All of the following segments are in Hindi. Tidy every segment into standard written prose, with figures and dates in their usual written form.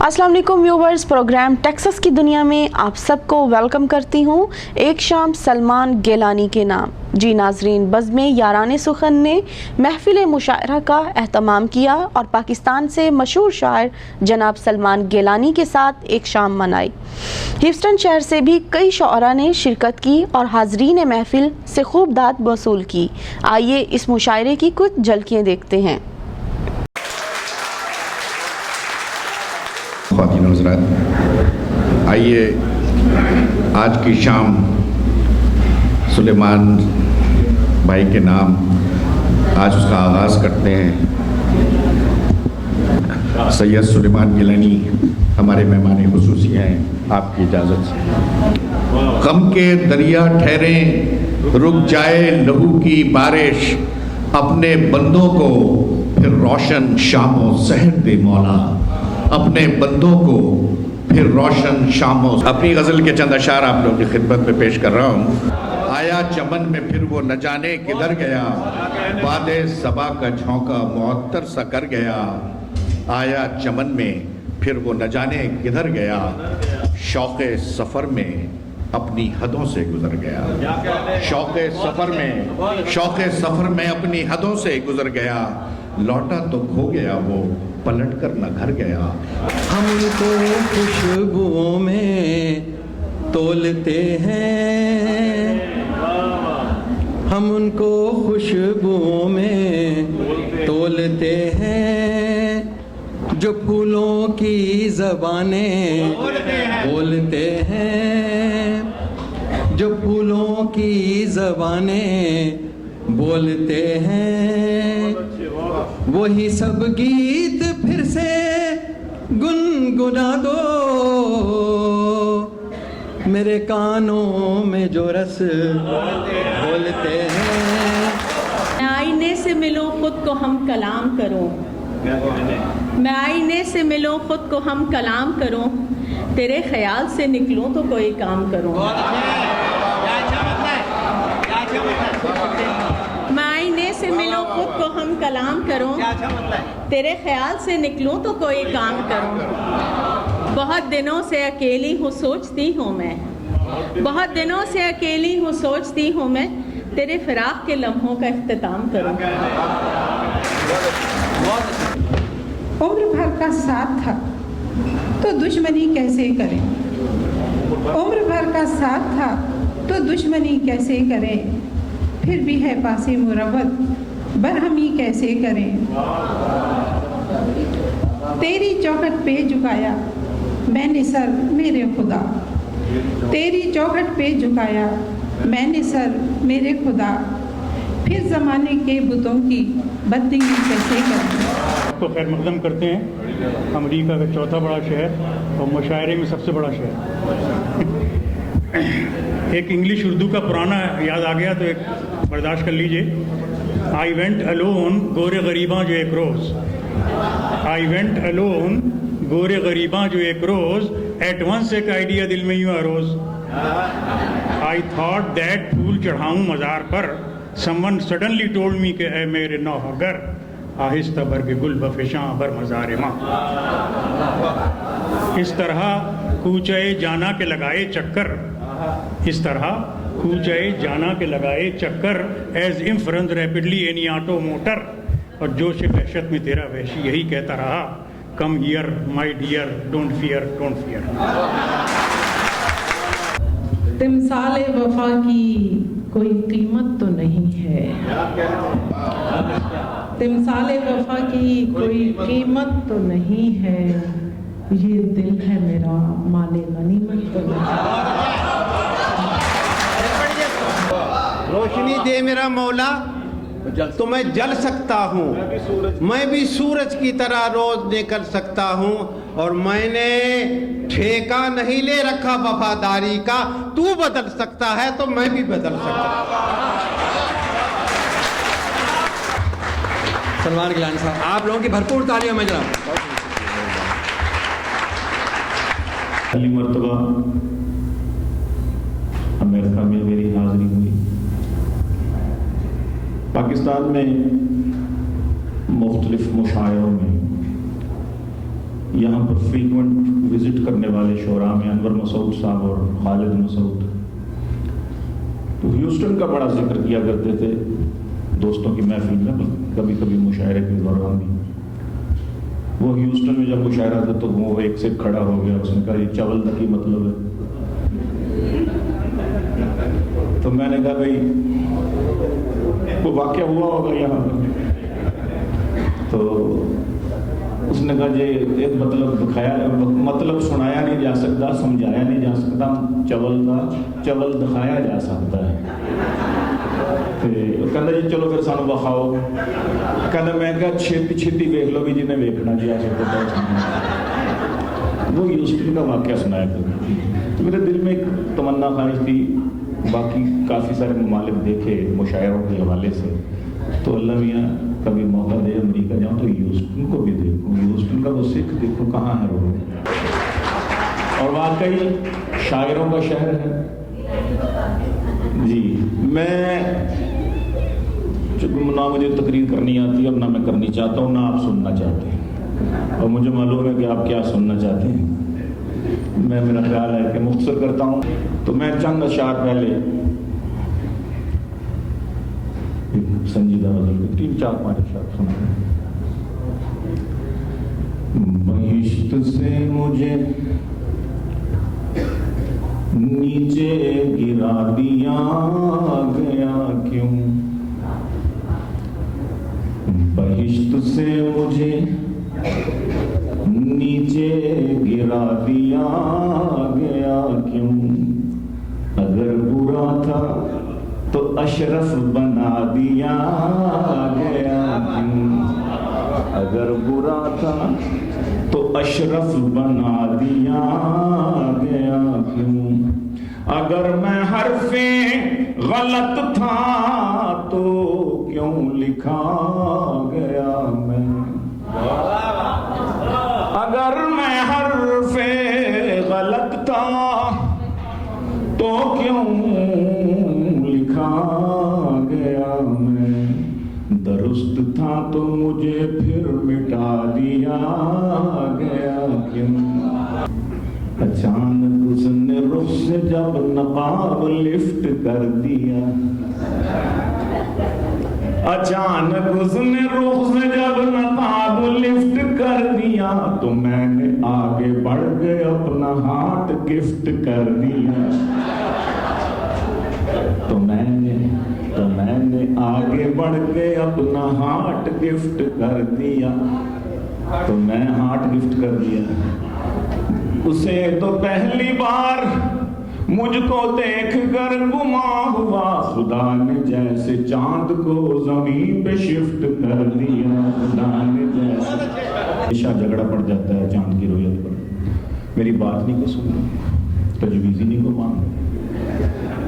अस्सलाम वालेकुम व्यूवर्स, प्रोग्राम टेक्सास की दुनिया में आप सबको वेलकम करती हूँ। एक शाम सलमान गिलानी के नाम। जी नाजरीन, बज़्म यारान सुखन ने महफिल मुशायरा का एहतमाम किया और पाकिस्तान से मशहूर शायर जनाब सलमान गिलानी के साथ एक शाम मनाई। ह्यूस्टन शहर से भी कई शुअरा ने शिरकत की और हाजरीन महफिल से खूब दाद वसूल की। आइए इस मुशायरे की कुछ झलकियाँ देखते हैं। ख़वातीन व हज़रात, आइए आज की शाम सुलेमान भाई के नाम आज उसका आगाज़ करते हैं। सैयद सुलेमान गिलानी हमारे मेहमान खुसूसी हैं। आपकी इजाज़त से गम के दरिया ठहरें, रुक जाए लहू की बारिश, अपने बंदों को फिर रोशन शामों सहर दे मौला, अपने बंदों को फिर रोशन शामों। अपनी गज़ल के चंद अशार आप लोगों की खिदमत में पेश कर रहा हूँ। आया चमन में फिर वो न जाने किधर गया, वादे सबा का झोंका मुअत्तर सा कर गया। आया चमन में फिर वो न जाने किधर गया, शौक़े सफ़र में अपनी हदों से गुजर गया। शौक़े सफ़र में अपनी हदों से गुजर गया, लौटा तो खो गया वो पलट कर न घर गया। हम उनको खुशबुओं में तोलते हैं, हम उनको खुशबुओं में तोलते हैं, जो फूलों की ज़बानें बोलते हैं, जो फूलों की ज़बानें बोलते हैं, वही सब गीत फिर से गुनगुना दो मेरे कानों में जो रस बोलते हैं। मैं आईने से मिलो खुद को हम कलाम करो, मैं आईने से मिलो खुद को हम कलाम करो, तेरे ख्याल से निकलूं तो कोई काम करूं। मैं आईने से मिलो खुद को हम कलाम करूं, तेरे ख्याल से निकलूं तो कोई काम करूं। बहुत दिनों से अकेली हूँ सोचती हूँ मैं, बहुत दिनों से अकेली हूँ सोचती हूँ मैं, तेरे फिराक के लम्हों का इख्तिताम करूं। उम्र भर का साथ था तो दुश्मनी कैसे करें, उम्र भर का साथ था तो दुश्मनी कैसे करें, फिर भी है पासे मुरव्वत बरहमी कैसे करें। तेरी चौखट पे झुकाया मैंने सर मेरे खुदा, तेरी चौखट पे झुकाया मैंने सर मेरे खुदा, फिर ज़माने के बुतों की बददिली कैसे करें। को खैर मकदम करते हैं। अमेरिका का चौथा बड़ा शहर और मुशायरे में सबसे बड़ा शहर। एक इंग्लिश उर्दू का पुराना याद आ गया तो एक बर्दाश्त कर लीजिए। आई वेंट अलोन गोरे गरीबां जो एक रोज़, आई वेंट अलोन गोरे गरीबां जो एक रोज़, एट वंस एक आइडिया दिल में यूँ अरोज़। आई थॉट दैट फूल चढ़ाऊँ मज़ार पर, समवन सडनली टोल्ड मी के ए मेरे नौहगर, आहिस्ता बर के गुल बफिशां बर मज़ार माँ। इस तरह कूचे जाना के लगाए चक्कर, इस तरह कूचे जाना के लगाए चक्कर, as if run rapidly any auto motor, और जोश वहशत में तेरा वहशी यही कहता रहा, come here my dear don't fear don't fear. तिमसाले वफा की कोई कीमत तो नहीं है, तिमसाले वफा की कोई कीमत तो नहीं है, ये दिल है मेरा माले गनीमत तो नहीं। रोशनी दे मेरा मौला तो मैं जल सकता हूँ, मैं भी सूरज की तरह रोज निकल सकता हूँ, और मैंने ठेका नहीं ले रखा वफादारी का, तू बदल सकता है तो मैं भी बदल सकता हूँ। सलमान गिलानी साहब, आप लोगों की भरपूर तालियों में जनाब। पहली मरतबा अमेरिका में मेरी हाजिरी हुई। पाकिस्तान में मुख्तलिफ मुशायरों में यहाँ पर फ्रीक्वेंट विजिट करने वाले शोरा में अनवर मसूद साहब और खालिद मसूद, तो ह्यूस्टन का बड़ा जिक्र किया करते थे दोस्तों की महफिल में, कभी कभी मुशायरे के दौरान भी। वो ह्यूस्टन में जब मुशायरा था तो वो एक से खड़ा हो गया, उसने कहा ये चवल की मतलब है। तो मैंने कहा भाई वो वाकया हुआ होगा यहाँ पर, तो उसने कहा ये एक मतलब दिखाया, मतलब सुनाया नहीं जा सकता, समझाया नहीं जा सकता, चवल दिखाया जा सकता है। कहता जी चलो फिर सानू बखाओ। कहता मैं क्या छेती छेती देख लो भी जिन्हें देखना जी वो ह्यूस्टन का वाकया सुनाया था। तो मेरे दिल में एक तमन्ना ख्वाहिश थी, बाकी काफ़ी सारे ममालिक देखे मुशायरों के हवाले से, तो अल्लाह मियाँ कभी मौका दे अमेरिका जाऊँ तो ह्यूस्टन को भी देखूँ, ह्यूस्टन का वो सिख देखो कहाँ है वो। और वाकई शायरों का शहर है जी। मैं ना मुझे तकरीर करनी आती है और ना मैं करनी चाहता हूँ, ना आप सुनना चाहते हैं, और मुझे मालूम है कि आप क्या सुनना चाहते हैं। मैं मेरा ख्याल है कि मुख्तसर करता हूँ, तो मैं चंद अशार पहले संजीदा गज़ल के 3-4-5 अशार सुना। बहिश्त से मुझे नीचे गिरा दिया गया क्यों, बहिश्त से मुझे नीचे गिरा दिया गया क्यों, अगर बुरा था तो अशरफ बना दिया गया क्यों, अगर बुरा था तो अशरफ बना दिया गया क्यों, अगर मैं हरफे गलत था तो क्यों लिखा गया मैं, अगर मैं हरफे गलत था तो क्यों लिखा गया मैं, दुरुस्त था तो मुझे फिर मिटा दिया गया क्यों, अचानक उसने रुख से जब नकाब लिफ्ट कर दिया, अचानक उसने रुख से जब नकाब लिफ्ट कर दिया, तो मैंने आगे बढ़ के अपना हाथ गिफ्ट कर दिया, तो मैंने आगे बढ़ के अपना हार्ट गिफ्ट कर दिया, तो मैं हार्ट गिफ्ट कर दिया। उसे तो पहली बार मुझको देख कर गुमा हुआ, खुदा ने जैसे चांद को जमीन पे शिफ्ट कर दिया, खुदा ने जैसे। हमेशा झगड़ा पड़ जाता है चांद की रोयत पर, मेरी बात नहीं को सुन, तजवीज़ नहीं को मान।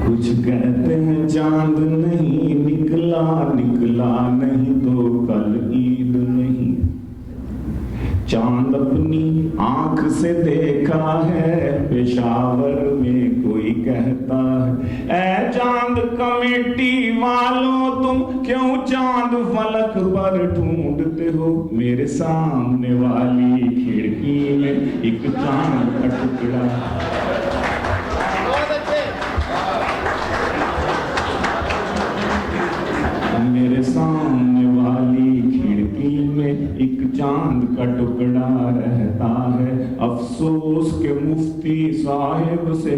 कुछ कहते हैं चांद नहीं निकला, निकला नहीं तो कल ईद नहीं, चांद अपनी आंख से देखा है पेशावर में कोई कहता है, ऐ चांद कमेटी वालों तुम क्यों चांद फलक पर ढूंढते हो, मेरे सामने वाली खिड़की में एक चांद का टुकड़ा, मेरे सामने वाली खिड़की में एक चांद का टुकड़ा रहता है, अफसोस के मुफ्ती साहिब से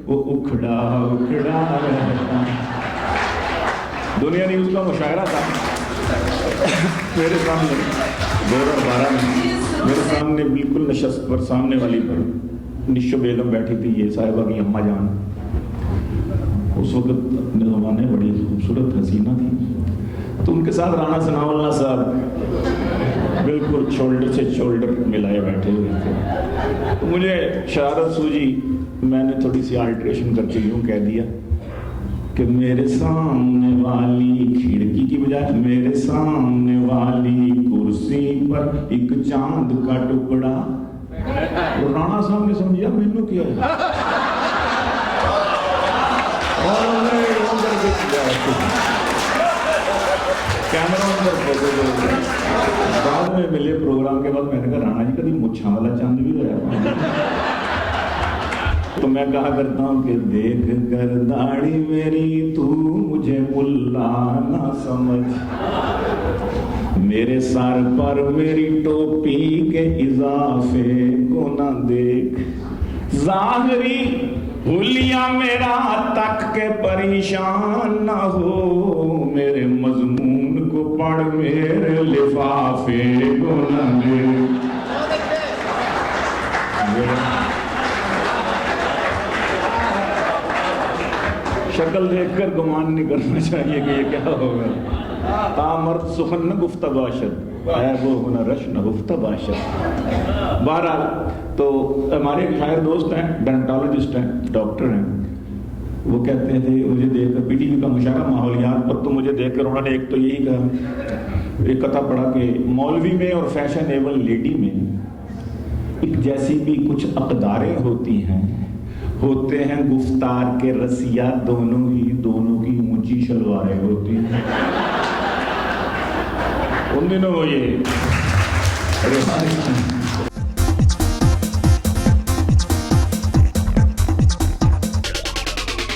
वो उखड़ा उखड़ा रहता है। दुनिया न्यूज़ का मुशायरा था मेरे सामने 2012 में, मेरे सामने बिल्कुल नशस्त पर सामने वाली पर निशो बेगम बैठी थी, ये साहिबा की अम्मा जान, उस वक्त अपने ज़माने बड़ी खूबसूरत हसीना थी, तो उनके साथ राणा सनाउल्लाह साहब बिल्कुल शोल्डर से शोल्डर मिलाए बैठे हुए थे। तो मुझे शरारत सूझी, मैंने थोड़ी सी अल्ट्रेशन करके यूँ कह दिया कि मेरे सामने वाली खिड़की की बजाय मेरे सामने वाली कुर्सी पर एक चांद का टुकड़ा। तो राणा साहब ने समझा मैनू क्या है, और कैमरा बाद में मिले प्रोग्राम के बाद मैंने कहा राणा जी कभी मुच्छा वाला चंद भी होया तो मैं कहा करता हूँ कि देख कर दाढ़ी मेरी तू मुझे मुल्ला ना समझ, मेरे सर पर मेरी टोपी के इजाफे को ना देख, ज़ाहरी हुलिया मेरा तक के परेशान ना हो, मेरे मजमून को पढ़ मेरे लिफाफे को ना देख। शक्ल देखकर गुमान नहीं करना चाहिए कि ये क्या होगा। तामर्द सुखन न गुफ्ता बाशद है वो होना रश न गुफ्ता बाशद। बहरहाल तो हमारे एक शायर दोस्त हैं, डेंटोलॉजिस्ट हैं, डॉक्टर हैं, वो कहते थे मुझे देखकर पीटीवी का मुशायरा माहौलियात पर, तो मुझे देखकर उन्होंने एक तो यही कहा, एक कथा पढ़ा कि मौलवी में और फैशनेबल लेडी में एक जैसी भी कुछ अक़दारें होती हैं, होते हैं गुफ्तार के रसिया दोनों ही, दोनों की ऊंची शलवारें होती हैं। उन दिनों ये